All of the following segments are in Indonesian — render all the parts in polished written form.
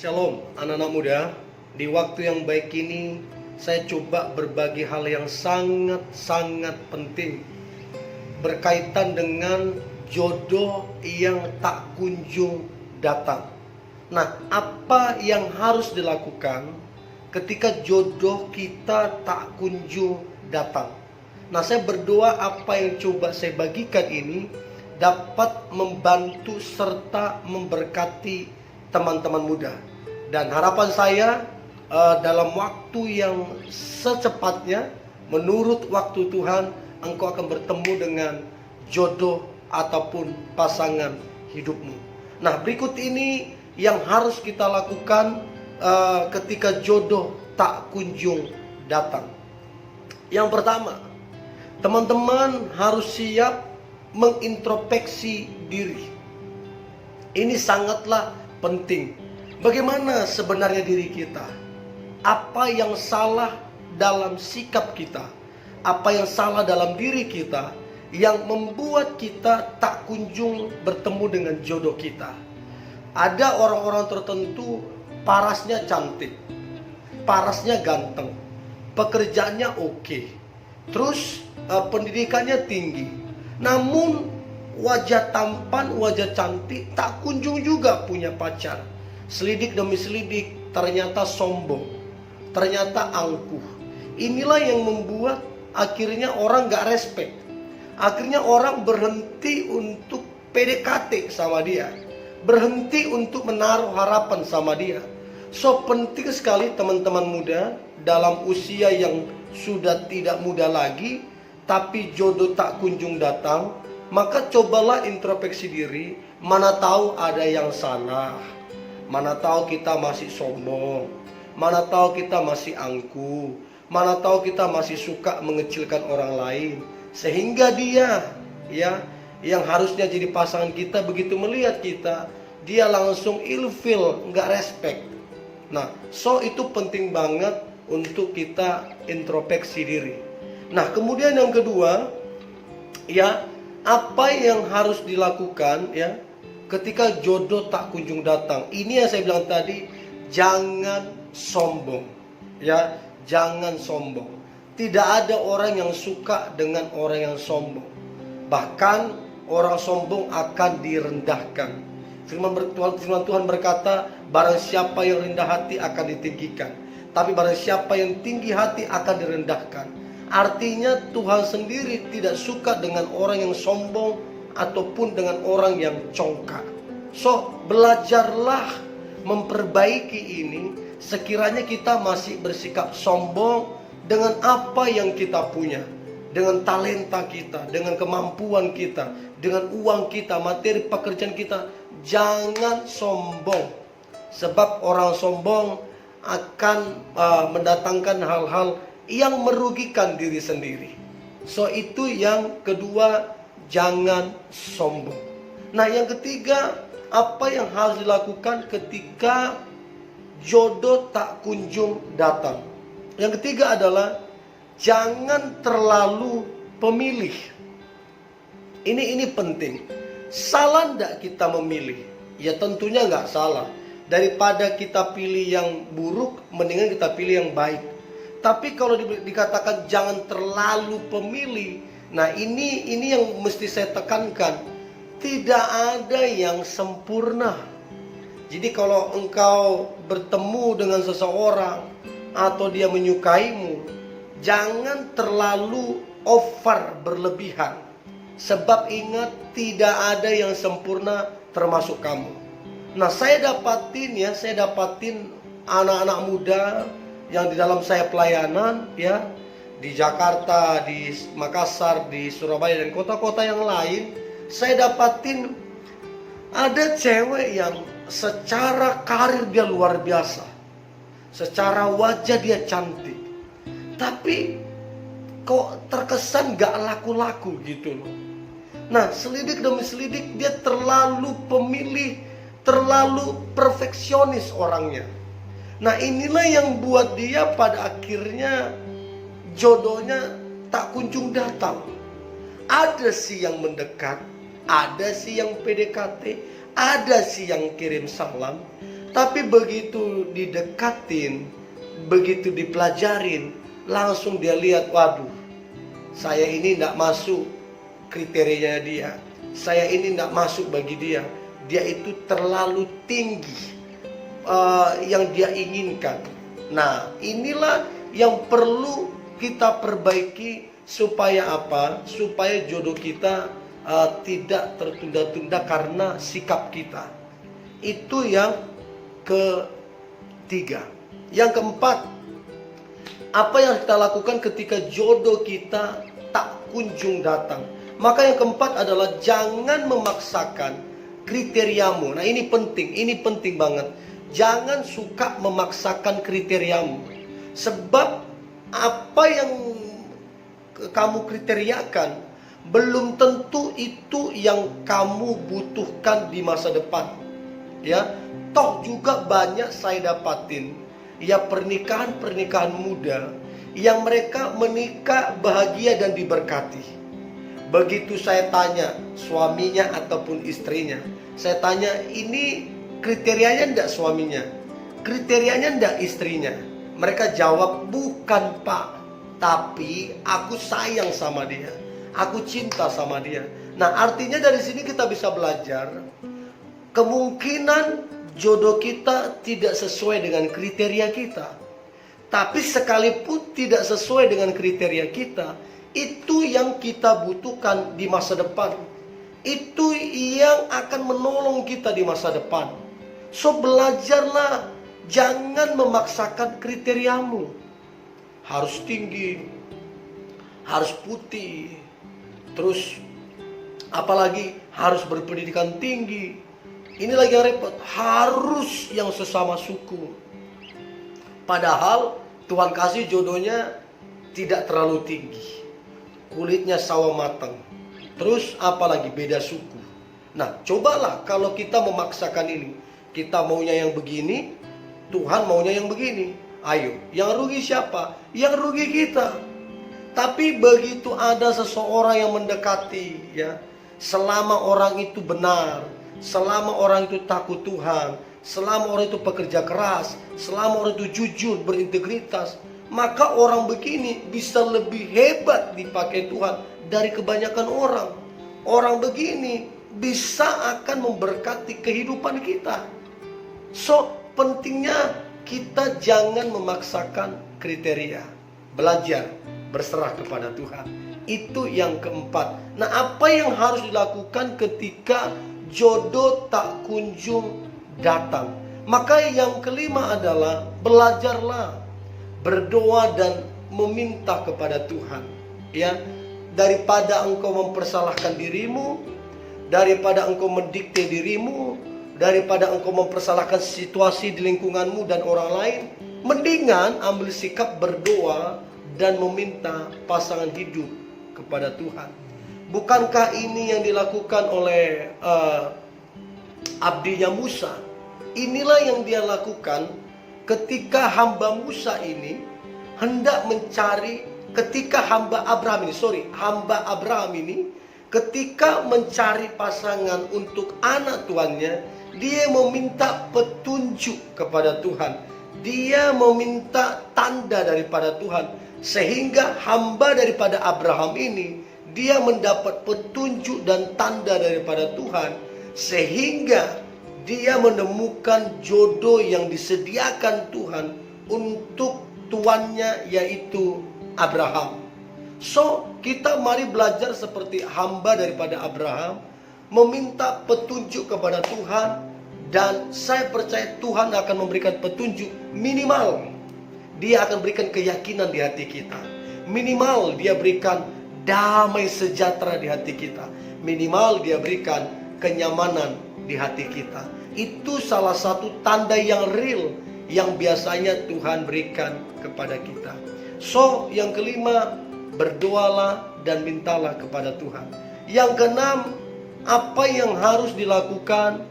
Shalom anak-anak muda. Di waktu yang baik ini saya coba berbagi hal yang sangat-sangat penting berkaitan dengan jodoh yang tak kunjung datang. Nah, apa yang harus dilakukan ketika jodoh kita tak kunjung datang? Nah, saya berdoa apa yang coba saya bagikan ini dapat membantu serta memberkati teman-teman muda. Dan harapan saya dalam waktu yang secepatnya menurut waktu Tuhan, engkau akan bertemu dengan jodoh ataupun pasangan hidupmu. Nah, berikut ini yang harus kita lakukan ketika jodoh tak kunjung datang. Yang pertama, teman-teman harus siap mengintrospeksi diri. Ini sangatlah penting. Bagaimana sebenarnya diri kita? Apa yang salah dalam sikap kita? Apa yang salah dalam diri kita yang membuat kita tak kunjung bertemu dengan jodoh kita? Ada orang-orang tertentu parasnya cantik, parasnya ganteng, pekerjaannya oke, terus pendidikannya tinggi. Namun wajah tampan, wajah cantik tak kunjung juga punya pacar. Selidik demi selidik ternyata sombong, ternyata angkuh. Inilah yang membuat akhirnya orang gak respect. Akhirnya orang berhenti untuk PDKT sama dia, berhenti untuk menaruh harapan sama dia. So penting sekali teman-teman muda dalam usia yang sudah tidak muda lagi, tapi jodoh tak kunjung datang, maka cobalah introspeksi diri. Mana tahu ada yang salah, mana tahu kita masih sombong, mana tahu kita masih angkuh, mana tahu kita masih suka mengecilkan orang lain, sehingga dia yang harusnya jadi pasangan kita begitu melihat kita, dia langsung ilfil, nggak respect. Nah, so itu penting banget untuk kita introspeksi diri. Nah, kemudian yang kedua, apa yang harus dilakukan ketika jodoh tak kunjung datang? Ini yang saya bilang tadi, jangan sombong. Jangan sombong. Tidak ada orang yang suka dengan orang yang sombong. Bahkan orang sombong akan direndahkan. Firman Tuhan berkata, barang siapa yang rendah hati akan ditinggikan, tapi barang siapa yang tinggi hati akan direndahkan. Artinya Tuhan sendiri tidak suka dengan orang yang sombong ataupun dengan orang yang congkak. So, belajarlah memperbaiki ini. Sekiranya kita masih bersikap sombong dengan apa yang kita punya, dengan talenta kita, dengan kemampuan kita, dengan uang kita, materi pekerjaan kita, jangan sombong. Sebab orang sombong akan mendatangkan hal-hal yang merugikan diri sendiri. So itu yang kedua, jangan sombong. Nah, yang ketiga, apa yang harus dilakukan ketika jodoh tak kunjung datang? Yang ketiga adalah jangan terlalu pemilih. Ini penting. Salah enggak kita memilih? Ya tentunya enggak salah. Daripada kita pilih yang buruk, mendingan kita pilih yang baik. Tapi kalau dikatakan jangan terlalu pemilih, nah ini yang mesti saya tekankan. Tidak ada yang sempurna. Jadi kalau engkau bertemu dengan seseorang atau dia menyukaimu, jangan terlalu over berlebihan. Sebab ingat, tidak ada yang sempurna termasuk kamu. Nah, saya dapatin anak-anak muda yang di dalam saya pelayanan di Jakarta, di Makassar, di Surabaya dan kota-kota yang lain, saya dapatin ada cewek yang secara karir dia luar biasa, secara wajah dia cantik, tapi kok terkesan gak laku-laku gitu loh. Nah, selidik demi selidik dia terlalu pemilih, terlalu perfeksionis orangnya. Nah, inilah yang buat dia pada akhirnya jodohnya tak kunjung datang. Ada sih yang mendekat, ada sih yang PDKT, ada sih yang kirim salam, Tapi begitu didekatin, begitu dipelajarin, langsung dia lihat, waduh, saya ini tidak masuk kriterianya dia. Saya ini tidak masuk bagi dia. Dia itu terlalu tinggi yang dia inginkan. Nah, inilah yang perlu kita perbaiki supaya apa? Supaya jodoh kita tidak tertunda-tunda karena sikap kita. Itu yang ketiga. Yang keempat, apa yang kita lakukan ketika jodoh kita tak kunjung datang? Maka yang keempat adalah jangan memaksakan kriteriamu. Nah, ini penting banget. Jangan suka memaksakan kriteriamu. Sebab apa yang kamu kriteriakan belum tentu itu yang kamu butuhkan di masa depan. Ya, toh juga banyak saya dapatin ya pernikahan muda yang mereka menikah bahagia dan diberkati. Begitu saya tanya suaminya ataupun istrinya, saya tanya, ini kriterianya ndak suaminya, kriterianya ndak istrinya? Mereka jawab, bukan pak, tapi aku sayang sama dia, aku cinta sama dia. Nah, artinya dari sini kita bisa belajar, kemungkinan jodoh kita tidak sesuai dengan kriteria kita. Tapi sekalipun tidak sesuai dengan kriteria kita, itu yang kita butuhkan di masa depan. Itu yang akan menolong kita di masa depan. So, belajarlah, jangan memaksakan kriteriamu. Harus tinggi, harus putih, terus apalagi harus berpendidikan tinggi. Ini lagi yang repot, harus yang sesama suku. Padahal Tuhan kasih jodohnya tidak terlalu tinggi, kulitnya sawo matang, terus apalagi beda suku. Nah, cobalah kalau kita memaksakan ini, kita maunya yang begini, Tuhan maunya yang begini. Ayo, yang rugi siapa? Yang rugi kita. Tapi begitu ada seseorang yang mendekati, ya, selama orang itu benar, selama orang itu takut Tuhan, selama orang itu pekerja keras, selama orang itu jujur, berintegritas, maka orang begini bisa lebih hebat dipakai Tuhan dari kebanyakan orang. Orang begini bisa akan memberkati kehidupan kita. So, pentingnya kita jangan memaksakan kriteria. Belajar berserah kepada Tuhan. Itu yang keempat. Nah, apa yang harus dilakukan ketika jodoh tak kunjung datang? Maka yang kelima adalah belajarlah berdoa dan meminta kepada Tuhan. Ya, daripada engkau mempersalahkan dirimu, daripada engkau mendikte dirimu, daripada engkau mempersalahkan situasi di lingkunganmu dan orang lain, mendingan ambil sikap berdoa dan meminta pasangan hidup kepada Tuhan. Bukankah ini yang dilakukan oleh abdinya Musa? Inilah yang dia lakukan ketika hamba Musa ini hendak mencari, ketika hamba Abraham ini ketika mencari pasangan untuk anak tuannya, dia meminta petunjuk kepada Tuhan. Dia meminta tanda daripada Tuhan, sehingga hamba daripada Abraham ini dia mendapat petunjuk dan tanda daripada Tuhan, sehingga dia menemukan jodoh yang disediakan Tuhan untuk tuannya, yaitu Abraham. So, kita mari belajar seperti hamba daripada Abraham, meminta petunjuk kepada Tuhan, dan saya percaya Tuhan akan memberikan petunjuk. Minimal Dia akan berikan keyakinan di hati kita. Minimal Dia berikan damai sejahtera di hati kita. Minimal Dia berikan kenyamanan di hati kita. Itu salah satu tanda yang real yang biasanya Tuhan berikan kepada kita. So, yang kelima, berdoalah dan mintalah kepada Tuhan. Yang keenam, apa yang harus dilakukan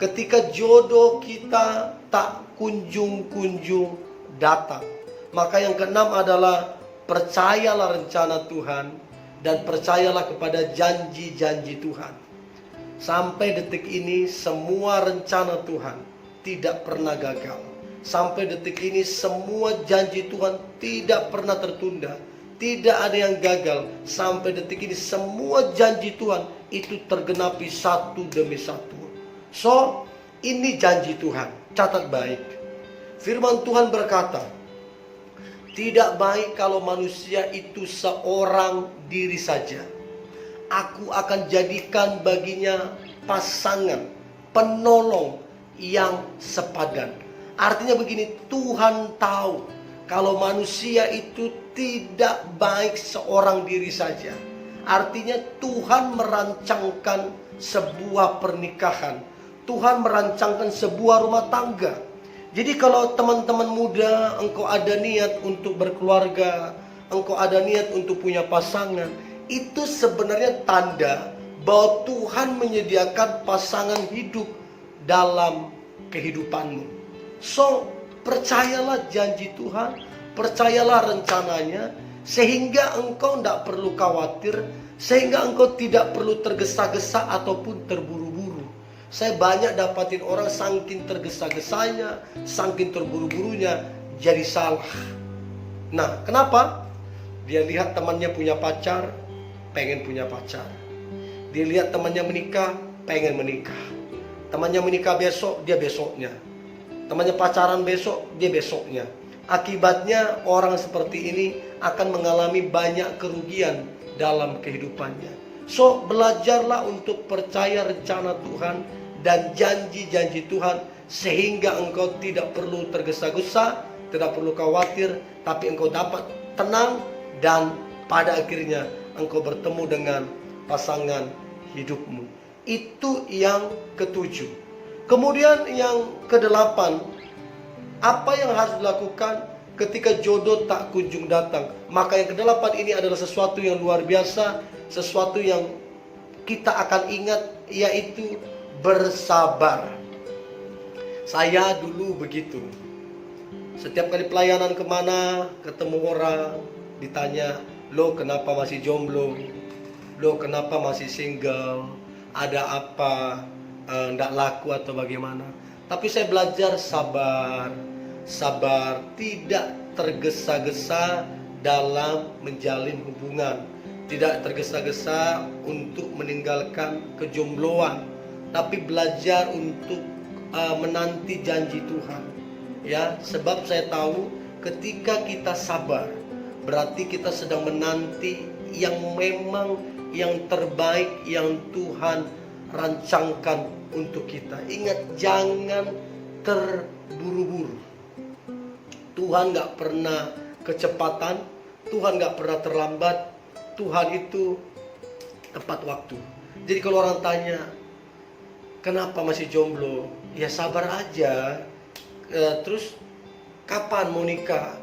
ketika jodoh kita tak kunjung-kunjung datang? Maka yang keenam adalah percayalah rencana Tuhan dan percayalah kepada janji-janji Tuhan. Sampai detik ini semua rencana Tuhan tidak pernah gagal. Sampai detik ini semua janji Tuhan tidak pernah tertunda. Tidak ada yang gagal. Sampai detik ini semua janji Tuhan itu tergenapi satu demi satu. So, ini janji Tuhan. Catat baik. Firman Tuhan berkata, tidak baik kalau manusia itu seorang diri saja. Aku akan jadikan baginya pasangan, penolong yang sepadan. Artinya begini, Tuhan tahu kalau manusia itu tidak baik seorang diri saja. Artinya Tuhan merancangkan sebuah pernikahan. Tuhan merancangkan sebuah rumah tangga. Jadi kalau teman-teman muda, engkau ada niat untuk berkeluarga, engkau ada niat untuk punya pasangan, itu sebenarnya tanda bahwa Tuhan menyediakan pasangan hidup dalam kehidupanmu. So, percayalah janji Tuhan, percayalah rencananya, sehingga engkau tidak perlu khawatir, sehingga engkau tidak perlu tergesa-gesa ataupun terburu-buru. Saya banyak dapatin orang saking tergesa-gesanya, saking terburu-burunya, jadi salah. Nah, kenapa? Dia lihat temannya punya pacar, pengen punya pacar. Dia lihat temannya menikah, pengen menikah. Temannya menikah besok, dia besoknya. Temannya pacaran besok, dia besoknya. Akibatnya orang seperti ini akan mengalami banyak kerugian dalam kehidupannya. So, belajarlah untuk percaya rencana Tuhan dan janji-janji Tuhan, sehingga engkau tidak perlu tergesa-gesa, tidak perlu khawatir, tapi engkau dapat tenang, dan pada akhirnya engkau bertemu dengan pasangan hidupmu. Itu yang ketujuh. Kemudian yang kedelapan, apa yang harus dilakukan ketika jodoh tak kunjung datang? Maka yang kedelapan ini adalah sesuatu yang luar biasa, sesuatu yang kita akan ingat, yaitu bersabar. Saya dulu begitu. Setiap kali pelayanan kemana, ketemu orang, ditanya, lo kenapa masih jomblo? Lo kenapa masih single? Ada apa? Nggak laku atau bagaimana? Tapi saya belajar sabar, tidak tergesa-gesa dalam menjalin hubungan, tidak tergesa-gesa untuk meninggalkan kejombloan, tapi belajar untuk menanti janji Tuhan. Ya, sebab saya tahu ketika kita sabar, berarti kita sedang menanti yang memang yang terbaik yang Tuhan rancangkan untuk kita. Ingat, jangan terburu-buru. Tuhan gak pernah kecepatan, Tuhan gak pernah terlambat. Tuhan itu tepat waktu. Jadi kalau orang tanya, kenapa masih jomblo? Ya sabar aja. Terus kapan mau nikah?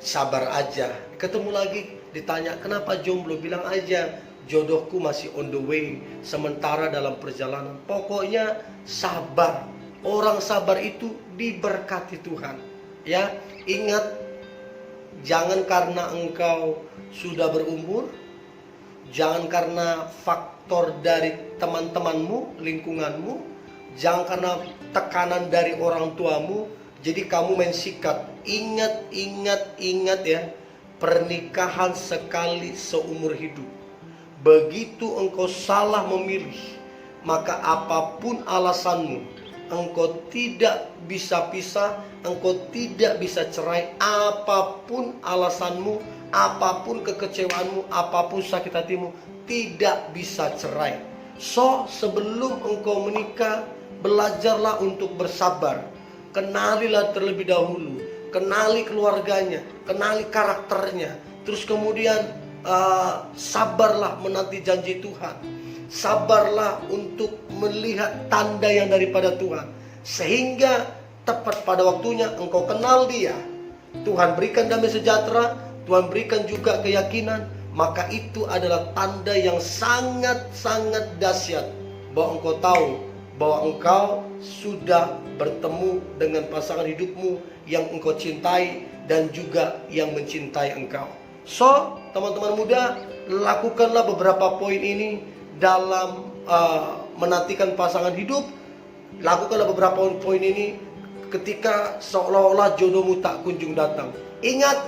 Sabar aja. Ketemu lagi, ditanya kenapa jomblo? Bilang aja, jodohku masih on the way, sementara dalam perjalanan. Pokoknya sabar. Orang sabar itu diberkati Tuhan. Ya, ingat, jangan karena engkau sudah berumur, jangan karena faktor dari teman-temanmu, lingkunganmu, jangan karena tekanan dari orang tuamu, jadi kamu main sikat. Ingat ya, pernikahan sekali seumur hidup. Begitu engkau salah memilih, maka apapun alasanmu, engkau tidak bisa pisah, engkau tidak bisa cerai. Apapun alasanmu, apapun kekecewaanmu, apapun sakit hatimu, tidak bisa cerai. So, sebelum engkau menikah, belajarlah untuk bersabar. Kenalilah terlebih dahulu, kenali keluarganya, kenali karakternya. Terus kemudian sabarlah menanti janji Tuhan. Sabarlah untuk melihat tanda yang daripada Tuhan, sehingga tepat pada waktunya engkau kenal dia. Tuhan berikan damai sejahtera, Tuhan berikan juga keyakinan. Maka itu adalah tanda yang sangat-sangat dahsyat, bahwa engkau tahu bahwa engkau sudah bertemu dengan pasangan hidupmu yang engkau cintai dan juga yang mencintai engkau. So, teman-teman muda, lakukanlah beberapa poin ini dalam menantikan pasangan hidup. Lakukanlah beberapa poin ini ketika seolah-olah jodohmu tak kunjung datang. Ingat,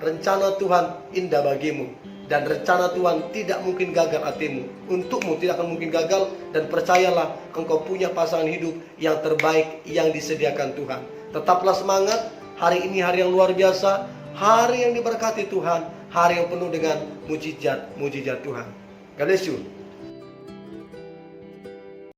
rencana Tuhan indah bagimu. Dan rencana Tuhan tidak mungkin gagal hatimu. Untukmu tidak akan mungkin gagal. Dan percayalah, engkau punya pasangan hidup yang terbaik yang disediakan Tuhan. Tetaplah semangat. Hari ini hari yang luar biasa. Hari yang diberkati Tuhan. Hari yang penuh dengan mujizat Tuhan. God bless you.